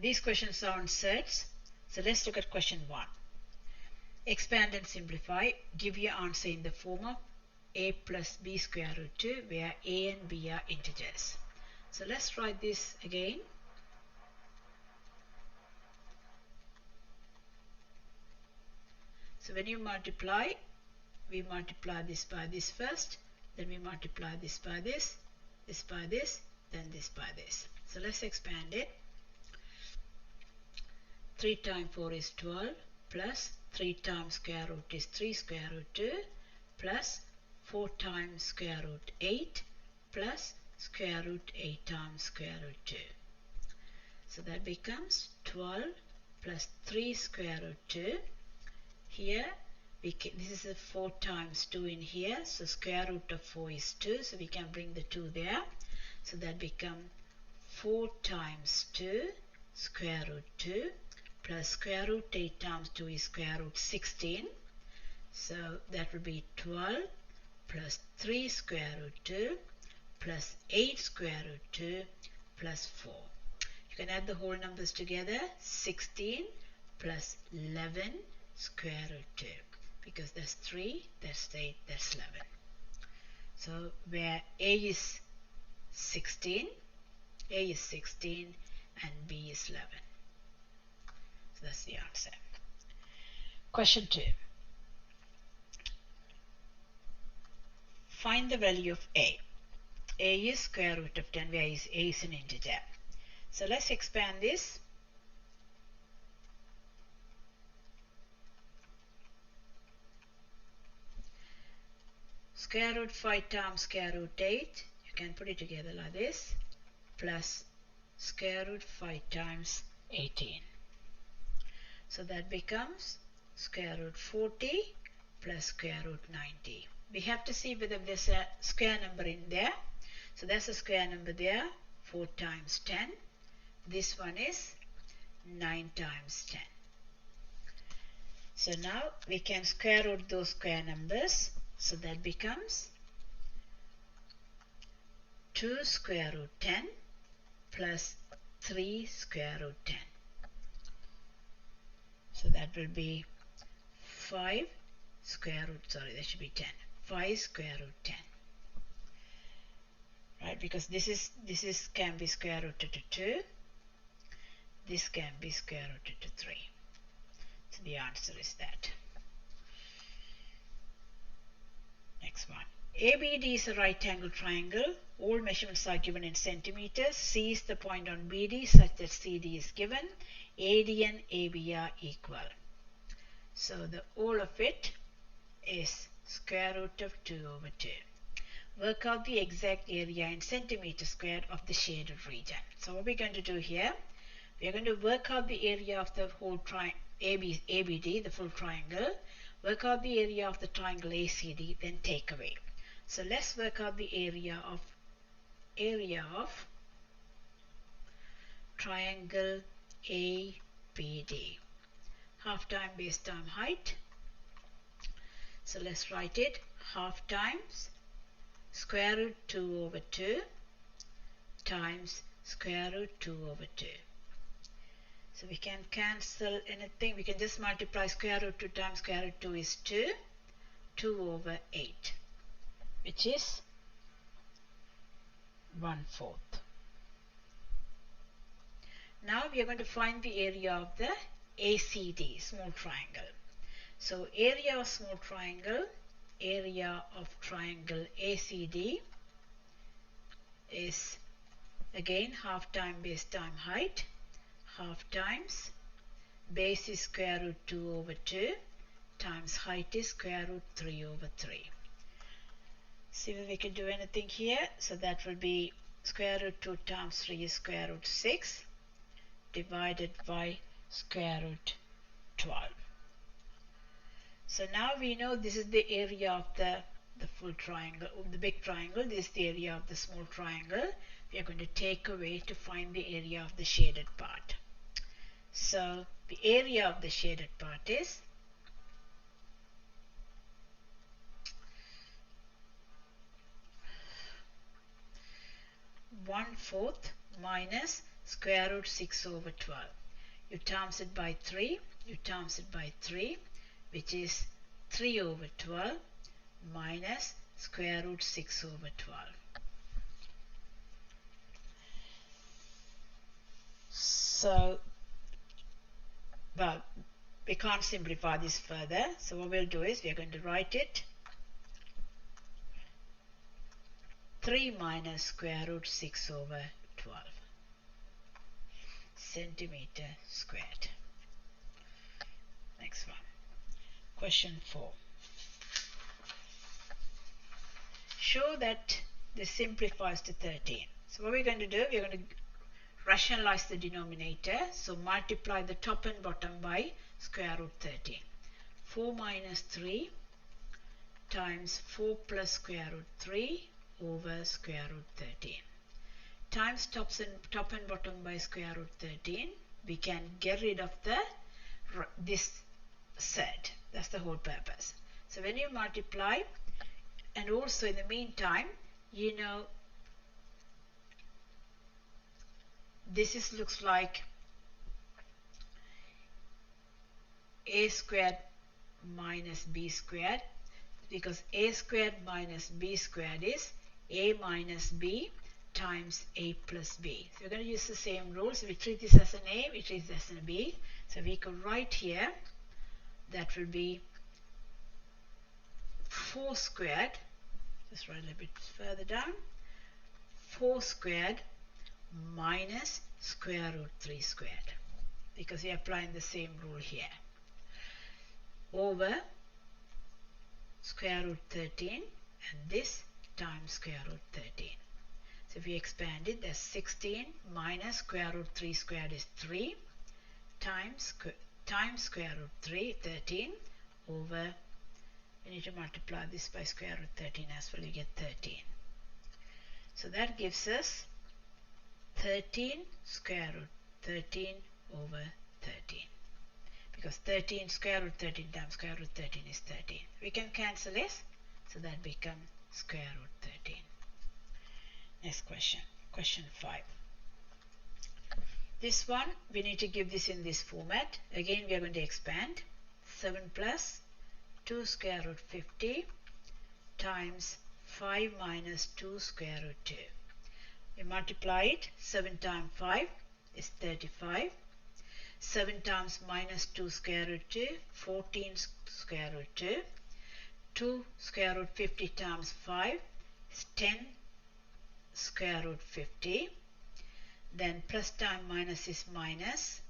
These questions are on Surds. So let's look at question 1. Expand and simplify. Give your answer in the form of a plus b square root 2, where a and b are integers. So let's write this again. So when you multiply, we multiply this by this first, then we multiply this by this by this, then this by this. So let's expand it. 3 times 4 is 12, plus 3 times square root is 3 square root 2, plus 4 times square root 8, plus square root 8 times square root 2. So that becomes 12 plus 3 square root 2. Here, this is a 4 times 2 in here, so square root of 4 is 2, so we can bring the 2 there. So that becomes 4 times 2 square root 2 plus square root 8 times 2 is square root 16. So that will be 12 plus 3 square root 2 plus 8 square root 2 plus 4. You can add the whole numbers together. 16 plus 11 square root 2, because that's 3, that's 8, that's 11. So where a is 16 and b is 11. So that's the answer. Question 2. Find the value of a. A is square root of 10, where a is an integer. So let's expand this. Square root 5 times square root 8, you can put it together like this, plus square root 5 times 18. So that becomes square root 40 plus square root 90. We have to see whether there's a square number in there. So there's a square number there, 4 times 10. This one is 9 times 10. So now we can square root those square numbers. So that becomes 2 square root 10 plus 3 square root 10. So that will be 5 square root, that should be 10. 5 square root 10. Right, because this can be square rooted to 2. This can be square rooted to 3. So the answer is that. Next one. ABD is a right angle triangle. All measurements are given in centimeters. C is the point on BD such that CD is given. AD and AB are equal. So the all of it is square root of 2 over 2. Work out the exact area in centimeters squared of the shaded region. So what we're going to do here, we are going to work out the area of the whole ABD, the full triangle. Work out the area of the triangle ACD, then take away. So let's work out the area of triangle ABD. Half time base time height. So let's write it. Half times square root 2 over 2 times square root 2 over 2. So we can cancel anything. We can just multiply square root 2 times square root 2 is 2. 2 over 8, which is 1/4. Now we are going to find the area of the ACD, small triangle. So area of small triangle, area of triangle ACD is again half time base time height. Half times base is square root 2 over 2 times height is square root 3 over 3. See if we can do anything here. So that will be square root 2 times 3 is square root 6 divided by square root 12. So now we know this is the area of the full triangle, the big triangle. This is the area of the small triangle. We are going to take away to find the area of the shaded part. So the area of the shaded part is 1/4 minus square root 6 over 12. You times it by 3, you times it by 3, which is 3 over 12 minus square root 6 over 12. So, well, we can't simplify this further. So what we'll do is we are going to write it 3 minus square root 6 over 12 centimeter squared. Next one. Question 4. Show that this simplifies to 13. So what we're going to do, we're going to rationalize the denominator. So multiply the top and bottom by square root 13. 4 minus 3 times 4 plus square root 3 over square root 13. Times top and bottom by square root 13. We can get rid of this set. That's the whole purpose. So when you multiply, and also in the meantime, you know, this looks like a squared minus b squared, because a squared minus b squared is a minus b times a plus b. So we're going to use the same rules. So we treat this as an a, we treat this as an b. So we could write here, that will be 4 squared, just write a little bit further down, 4 squared minus square root 3 squared, because we are applying the same rule here, over square root 13, and this times square root 13. So if we expand it, that's 16 minus square root 3 squared is 3 times square root 13 over, we need to multiply this by square root 13 as well, you get 13. So that gives us 13 square root 13 over 13. Because 13 square root 13 times square root 13 is 13. We can cancel this, so that becomes square root 13. Next question, question 5. This one, we need to give this in this format. Again, we are going to expand. 7 plus 2 square root 50 times 5 minus 2 square root 2. We multiply it. 7 times 5 is 35. 7 times minus 2 square root 2, 14 square root 2. 2 square root 50 times 5 is 10 square root 50. Then plus times minus is minus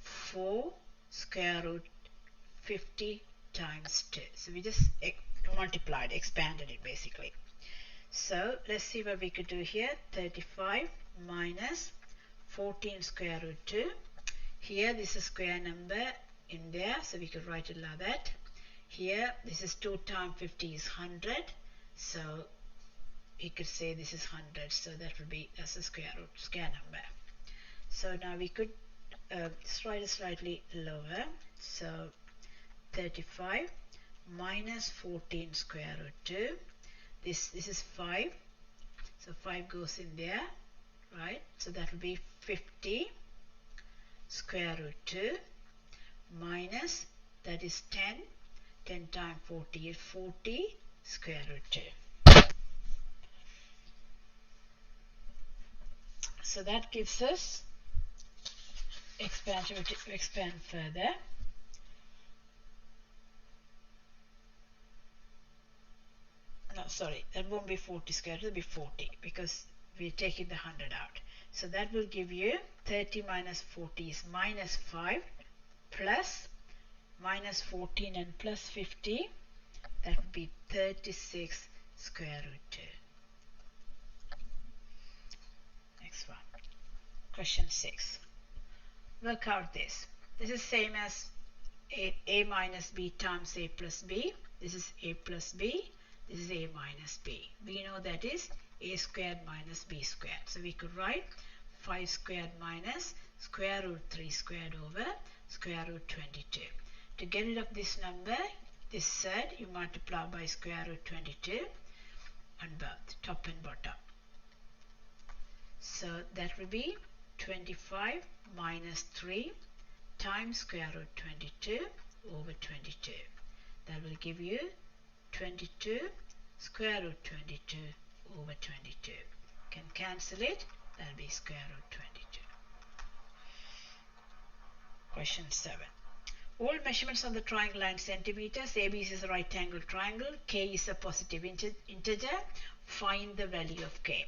4 square root 50 times 2. So we just multiplied, expanded it basically. So let's see what we could do here. 35 minus 14 square root 2. Here this is square number in there, so we could write it like that. Here this is 2 times 50 is 100, so we could say this is 100, so that will be, that's a square number. So now we could just write it slightly lower. So 35 minus 14 square root 2. This is 5, so 5 goes in there, right? So that will be 50 square root 2 minus, that is 10. 10 times 40 is 40 square root 2. So that gives us expansion. We expand further. No, sorry, that won't be 40 square, it will be 40 because we're taking the 100 out. So that will give you 30 minus 40 is minus 5 plus minus 14 and plus 50, that would be 36 square root 2. Next one, question 6. Work out this. This is same as a minus b times a plus b. This is a plus b. This is a minus b. We know that is a squared minus b squared. So we could write 5 squared minus square root 3 squared over square root 22. To get rid of this number, this surd, you multiply by square root 22 on both top and bottom. So that will be 25 minus 3 times square root 22 over 22. That will give you 22 square root 22 over 22. Can cancel it. That will be square root 22. Question 7. All measurements of the triangle are in centimeters. ABC is a right angle triangle. K is a positive integer. Find the value of K.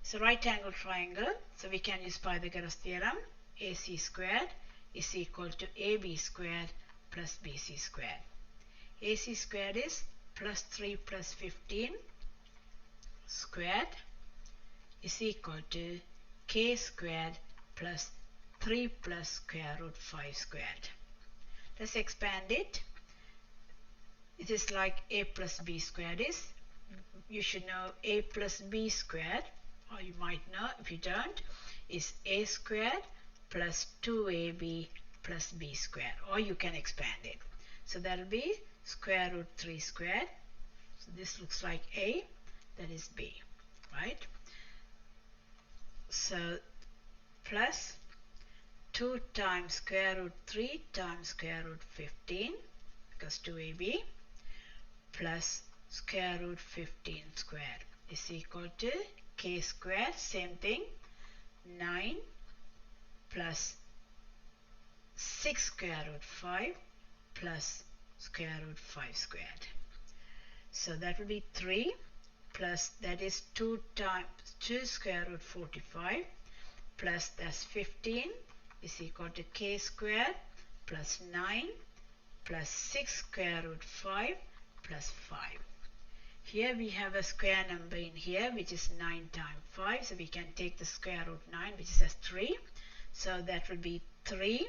It's a right angle triangle, so we can use Pythagoras theorem. AC squared is equal to AB squared plus BC squared. AC squared is plus 3 plus 15 squared is equal to K squared plus 3 plus square root 5 squared. Let's expand it. It is like A plus B squared is. You should know A plus B squared, or you might know if you don't, is A squared plus 2AB plus B squared, or you can expand it. So that will be square root 3 squared. So this looks like A, that is B, right? So plus 2 times square root 3 times square root 15, because 2AB, plus square root 15 squared is equal to K squared, same thing, 9 plus 6 square root 5 plus square root 5 squared. So that will be 3 plus, that is 2 times 2 square root 45 plus that's 15 is equal to K squared plus 9 plus 6 square root 5 plus 5. Here we have a square number in here, which is 9 times 5. So we can take the square root 9, which is as 3. So that will be 3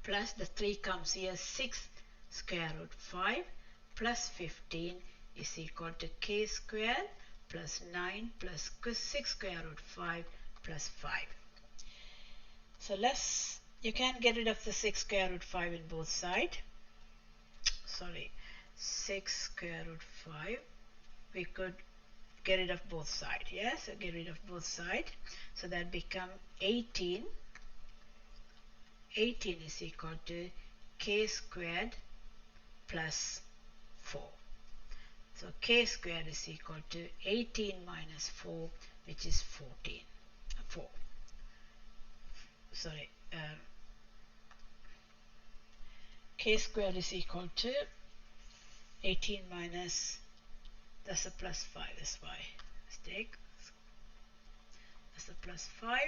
plus the 3 comes here, 6 square root 5 plus 15 is equal to K squared plus 9 plus 6 square root 5 plus 5. So you can get rid of the 6 square root 5 in both sides. 6 square root 5, we could get rid of both sides. Yes, so get rid of both sides. So that become 18. 18 is equal to K squared plus 4. So K squared is equal to 18 minus 4, which is 14. 4. K squared is equal to 18 minus, that's a plus 5, that's why mistake, that's a plus 5,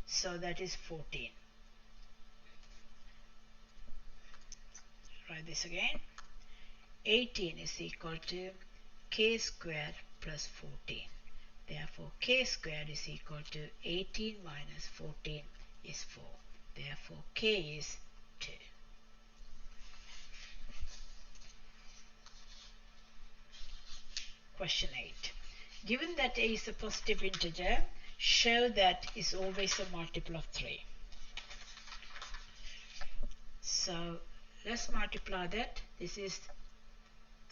so that is 14. Write this again. 18 is equal to K squared plus 14. Therefore K squared is equal to 18 minus 14 is 4. Therefore K is 2. Question 8. Given that A is a positive integer, show that is always a multiple of 3. So let's multiply that. This is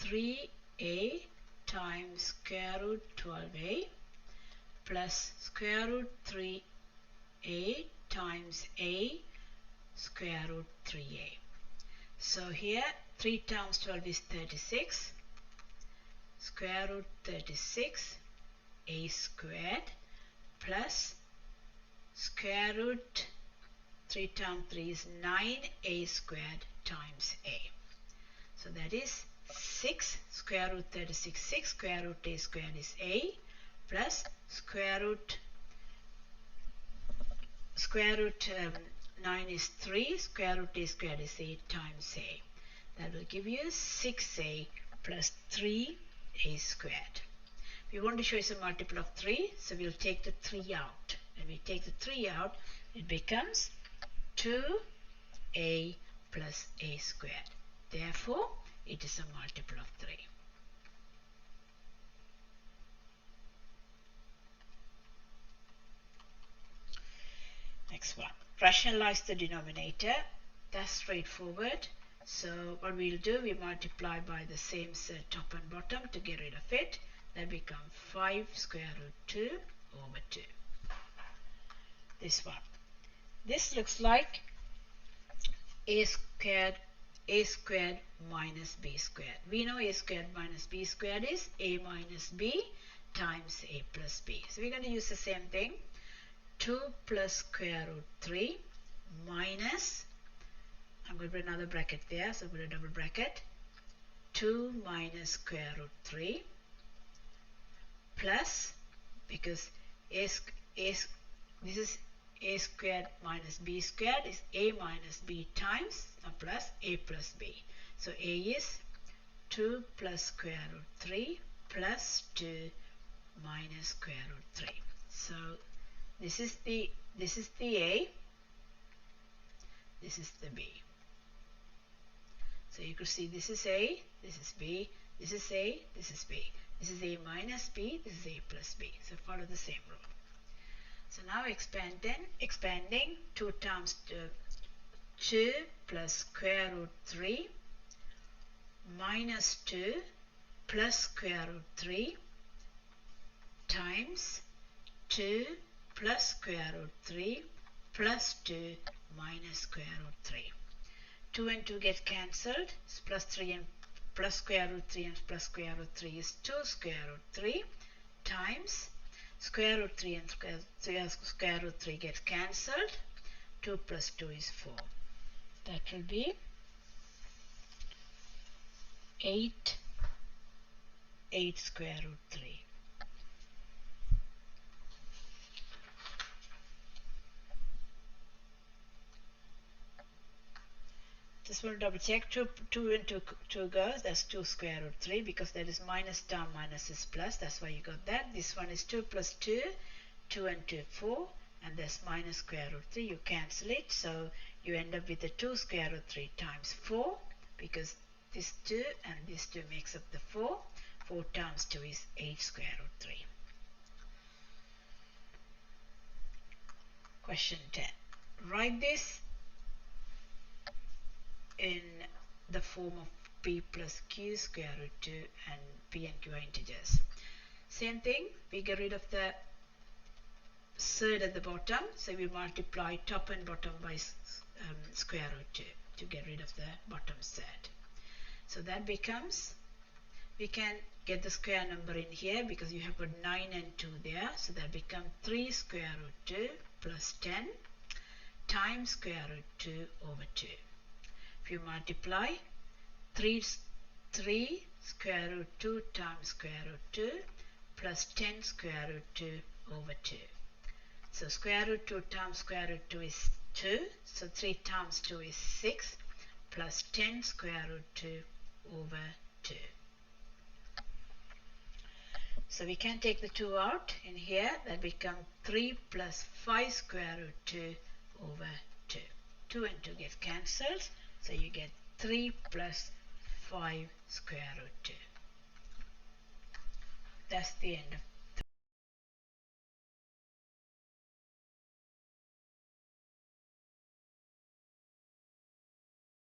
3A times square root 12A plus square root 3A times A square root 3A. So here 3 times 12 is 36. Square root 36 A squared plus square root 3 times 3 is 9A squared times A. So that is 6 square root 36, 6 square root A squared is A plus square root 9 is 3, square root A squared is 8 times A. That will give you 6A plus 3A squared. We want to show it's a multiple of 3, so we'll take the 3 out. When we take the 3 out, it becomes 2A plus A squared. Therefore, it is a multiple of 3. Next one. Rationalize the denominator. That's straightforward. So what we'll do, we multiply by the same set top and bottom to get rid of it. That becomes 5 square root 2 over 2. this one. This looks like a squared minus b squared. We know a squared minus b squared is a minus b times a plus b. So we're going to use the same thing. 2 plus square root 3 minus, I'm going to put another bracket there, so put a double bracket, 2 minus square root 3 plus, because this is a squared minus b squared is a minus b times plus a plus b. So a is 2 plus square root 3 plus 2 minus square root 3. So this is the A, this is the B. So you could see this is A, this is B, this is A, this is B. This is A minus B, this is A plus B. So follow the same rule. So now expanding 2 times 2 plus square root 3 minus 2 plus square root 3 times 2 plus square root 3 plus 2 minus square root 3. 2 and 2 get cancelled. Plus 3 and plus square root 3 and plus square root 3 is 2 square root 3 times square root 3 and square root 3 get cancelled. 2 plus 2 is 4. That will be 8 square root 3. Just want to double check. 2 and 2 goes, that's 2 square root 3, because that is minus term, minus is plus, that's why you got that. This one is 2 plus 2, 2 and 2 4, and that's minus square root 3. You cancel it, so you end up with the 2 square root 3 times 4, because this 2 and this 2 makes up the 4. 4 times 2 is 8 square root 3. Question 10. Write this in the form of p plus q square root 2, and p and q are integers. Same thing, we get rid of the surd at the bottom, so we multiply top and bottom by square root 2 to get rid of the bottom surd. So that becomes, we can get the square number in here because you have got 9 and 2 there, so that becomes 3 square root 2 plus 10 times square root 2 over 2. If you multiply 3 square root 2 times square root 2 plus 10 square root 2 over 2. So square root 2 times square root 2 is 2. So 3 times 2 is 6 plus 10 square root 2 over 2. So we can take the 2 out in here. That becomes 3 plus 5 square root 2 over 2. 2 and 2 get cancelled. So you get 3 plus 5 square root 2. That's the end of